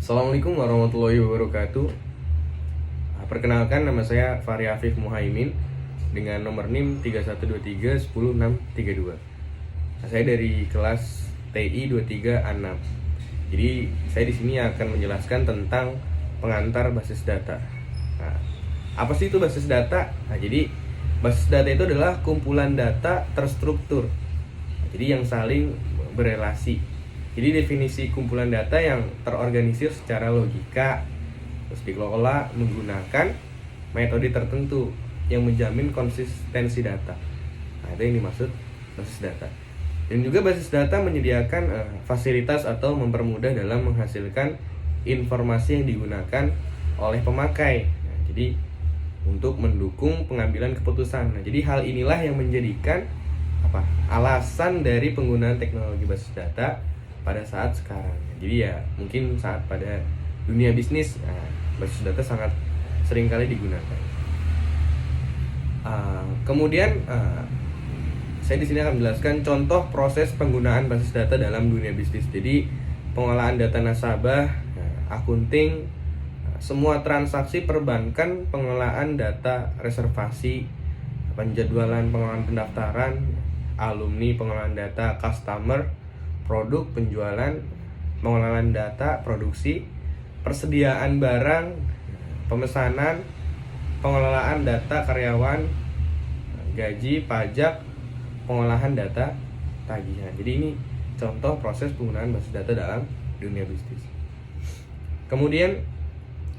Assalamualaikum warahmatullahi wabarakatuh. Perkenalkan, nama saya Fahri Afif Muhaimin dengan nomor NIM 3123 Saya dari kelas TI 23A6. Jadi saya di sini akan menjelaskan tentang pengantar basis data. Nah, apa sih itu basis data? Nah, jadi basis data itu adalah kumpulan data terstruktur. Jadi yang saling berelasi. Jadi definisi kumpulan data yang terorganisir secara logika, terus dikelola menggunakan metode tertentu yang menjamin konsistensi data. Nah, itu yang dimaksud basis data. Dan juga basis data menyediakan fasilitas atau mempermudah dalam menghasilkan informasi yang digunakan oleh pemakai. Nah, jadi untuk mendukung pengambilan keputusan. Nah, jadi hal inilah yang menjadikan alasan dari penggunaan teknologi basis data pada saat sekarang. Jadi ya mungkin saat pada dunia bisnis, basis data sangat sering kali digunakan. Kemudian saya di sini akan menjelaskan contoh proses penggunaan basis data dalam dunia bisnis. Jadi pengolahan data nasabah, akunting, semua transaksi perbankan, pengelolaan data reservasi, penjadwalan pengelolaan pendaftaran, alumni, pengelolaan data customer, produk, penjualan, pengelolaan data produksi, persediaan barang, pemesanan, pengelolaan data karyawan, gaji, pajak, pengolahan data tagihan. Jadi ini contoh proses penggunaan basis data dalam dunia bisnis. Kemudian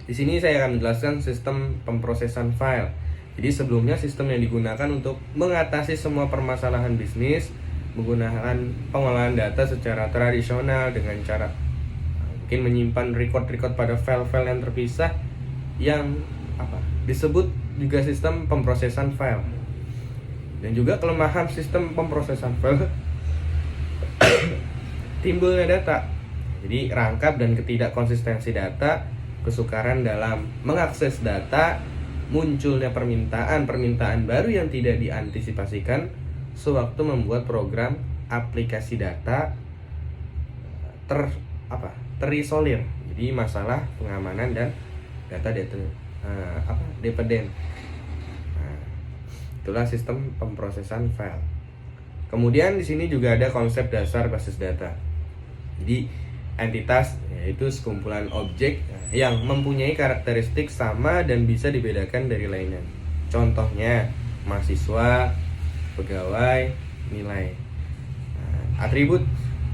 di sini saya akan menjelaskan sistem pemrosesan file. Jadi sebelumnya sistem yang digunakan untuk mengatasi semua permasalahan bisnis menggunakan pengolahan data secara tradisional dengan cara mungkin menyimpan record-record pada file-file yang terpisah yang disebut juga sistem pemrosesan file. Dan juga kelemahan sistem pemrosesan file timbulnya data. Jadi rangkap dan ketidakkonsistensi data, kesukaran dalam mengakses data, munculnya permintaan baru yang tidak diantisipasikan sewaktu membuat program aplikasi data terisolir. Jadi masalah pengamanan dan data dependen. Itulah sistem pemrosesan file. Kemudian di sini juga ada konsep dasar basis data. Jadi entitas yaitu sekumpulan objek yang mempunyai karakteristik sama dan bisa dibedakan dari lainnya. Contohnya mahasiswa, pegawai, nilai. Atribut.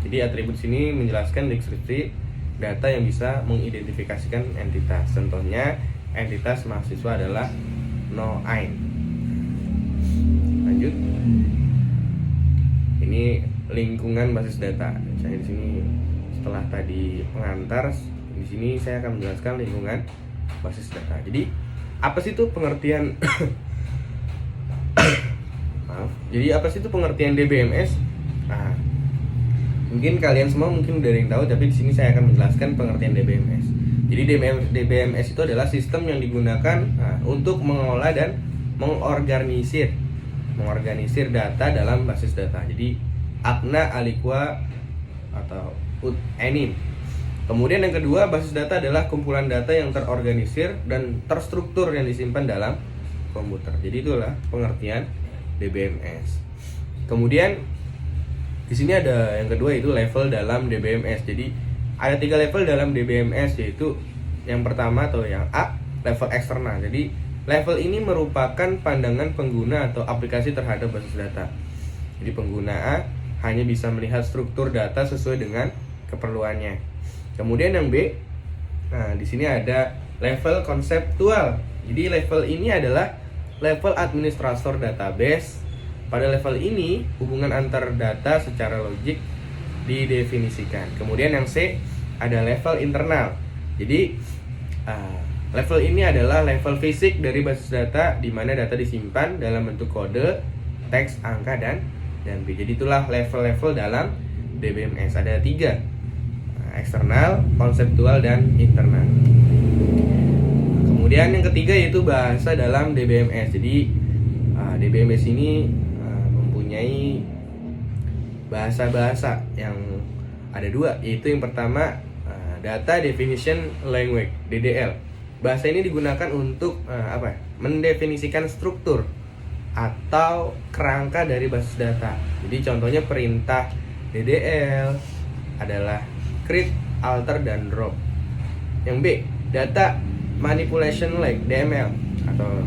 Jadi atribut sini menjelaskan deskripsi data yang bisa mengidentifikasikan entitas. Contohnya entitas mahasiswa adalah no ein. Lanjut. Ini lingkungan basis data. Saya di sini setelah tadi pengantar, di sini saya akan menjelaskan lingkungan basis data. Jadi apa sih itu pengertian Jadi apa sih itu pengertian DBMS? Nah, mungkin kalian semua mungkin udah ada yang tahu, tapi di sini saya akan menjelaskan pengertian DBMS. Jadi DBMS itu adalah sistem yang digunakan untuk mengelola dan mengorganisir data dalam basis data. Jadi Akna Alikwa atau Enim. Kemudian yang kedua, basis data adalah kumpulan data yang terorganisir dan terstruktur yang disimpan dalam komputer. Jadi itulah pengertian DBMS. Kemudian di sini ada yang kedua, itu level dalam DBMS. Jadi ada 3 level dalam DBMS, yaitu yang pertama atau yang A, level eksternal. Jadi level ini merupakan pandangan pengguna atau aplikasi terhadap basis data. Jadi pengguna A hanya bisa melihat struktur data sesuai dengan keperluannya. Kemudian yang B, di sini ada level konseptual. Jadi level ini adalah level administrator database. Pada level ini hubungan antar data secara logik didefinisikan. Kemudian yang C, ada level internal. Jadi level ini adalah level fisik dari basis data, di mana data disimpan dalam bentuk kode, teks, angka, dan B. Jadi itulah level-level dalam DBMS. Ada 3, eksternal, konseptual, dan internal. Kemudian yang ketiga yaitu bahasa dalam DBMS. Jadi DBMS ini mempunyai bahasa-bahasa yang ada 2, yaitu yang pertama Data Definition Language (DDL). Bahasa ini digunakan untuk mendefinisikan struktur atau kerangka dari basis data. Jadi contohnya perintah DDL adalah create, alter, dan drop. Yang B, Data Manipulation Language (DML) atau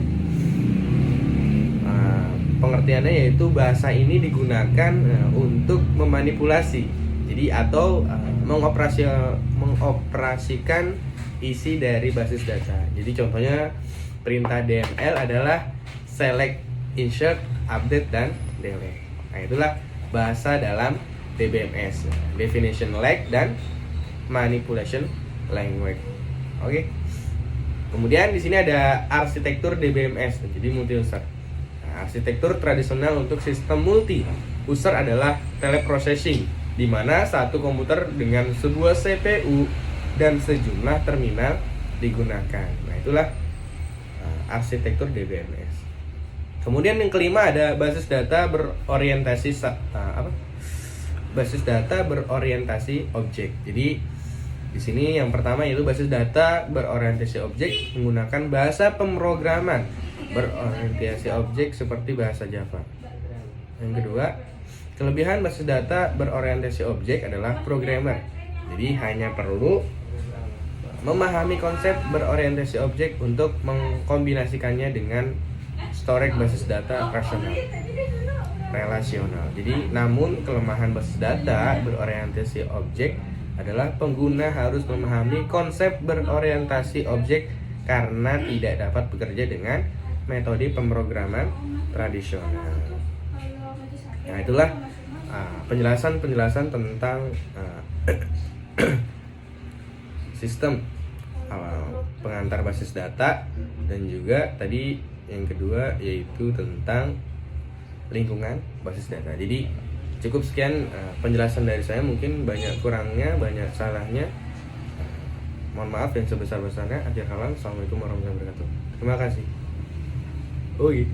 pengertiannya yaitu bahasa ini digunakan untuk memanipulasi, jadi atau mengoperasikan isi dari basis data. Jadi contohnya perintah DML adalah select, insert, update, dan delete. Nah, itulah bahasa dalam DBMS, definition language dan manipulation language. Oke. Kemudian di sini ada arsitektur DBMS, jadi multi user. Arsitektur tradisional untuk sistem multi user adalah teleprocessing, di mana satu komputer dengan sebuah CPU dan sejumlah terminal digunakan. Nah, itulah arsitektur DBMS. Kemudian yang kelima ada basis data berorientasi basis data berorientasi objek. Jadi di sini yang pertama yaitu basis data berorientasi objek menggunakan bahasa pemrograman berorientasi objek seperti bahasa Java. Yang kedua, kelebihan basis data berorientasi objek adalah programmer. Jadi hanya perlu memahami konsep berorientasi objek untuk mengkombinasikannya dengan storage basis data relasional. Jadi namun kelemahan basis data berorientasi objek adalah pengguna harus memahami konsep berorientasi objek karena tidak dapat bekerja dengan metode pemrograman tradisional. Nah, itulah penjelasan tentang sistem pengantar basis data, dan juga tadi yang kedua yaitu tentang lingkungan basis data. Jadi cukup sekian penjelasan dari saya, mungkin banyak kurangnya, banyak salahnya. Mohon maaf yang sebesar-besarnya. Akhir kalam, assalamualaikum warahmatullahi wabarakatuh. Terima kasih. Oh iya.